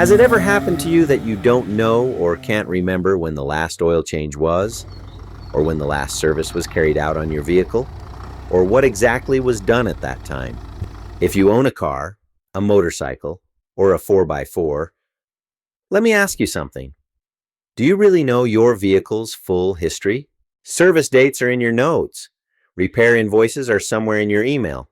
Has it ever happened to you that you don't know or can't remember when the last oil change was, or when the last service was carried out on your vehicle, or what exactly was done at that time? If you own a car, a motorcycle, or a 4x4, let me ask you something. Do you really know your vehicle's full history? Service dates are in your notes. Repair invoices are somewhere in your email.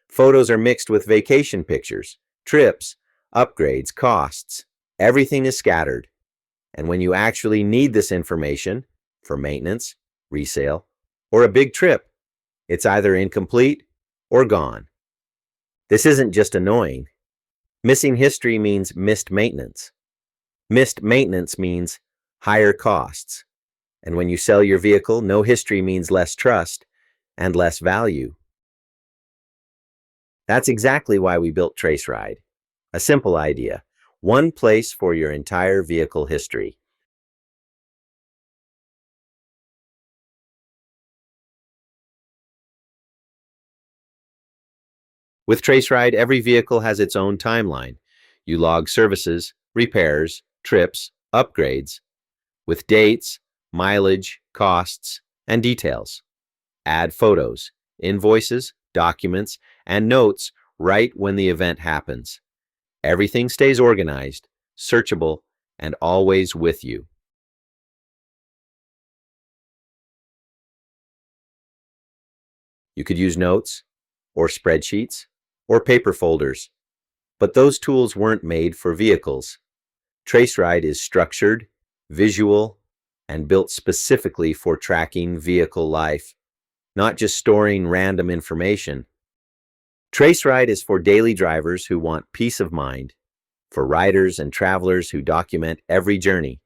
Photos are mixed with vacation pictures, trips, upgrades, costs. Everything is scattered. And when you actually need this information for maintenance, resale, or a big trip, it's either incomplete or gone. This isn't just annoying. Missing history means missed maintenance. Missed maintenance means higher costs. And when you sell your vehicle, no history means less trust and less value. That's exactly why we built TraceRide. A simple idea. One place for your entire vehicle history. With TraceRide, every vehicle has its own timeline. You log services, repairs, trips, upgrades, with dates, mileage, costs, and details. Add photos, invoices, documents, and notes right when the event happens. Everything stays organized, searchable, and always with you. You could use notes, or spreadsheets, or paper folders, but those tools weren't made for vehicles. TraceRide is structured, visual, and built specifically for tracking vehicle life, not just storing random information. TraceRide is for daily drivers who want peace of mind, for riders and travelers who document every journey,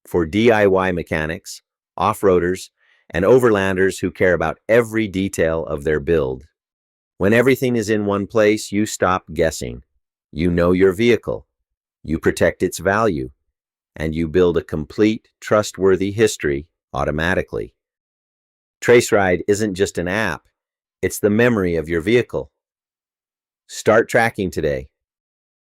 for DIY mechanics, off-roaders, and overlanders who care about every detail of their build. When everything is in one place, you stop guessing. You know your vehicle, you protect its value, and you build a complete, trustworthy history automatically. TraceRide isn't just an app, it's the memory of your vehicle. Start tracking today.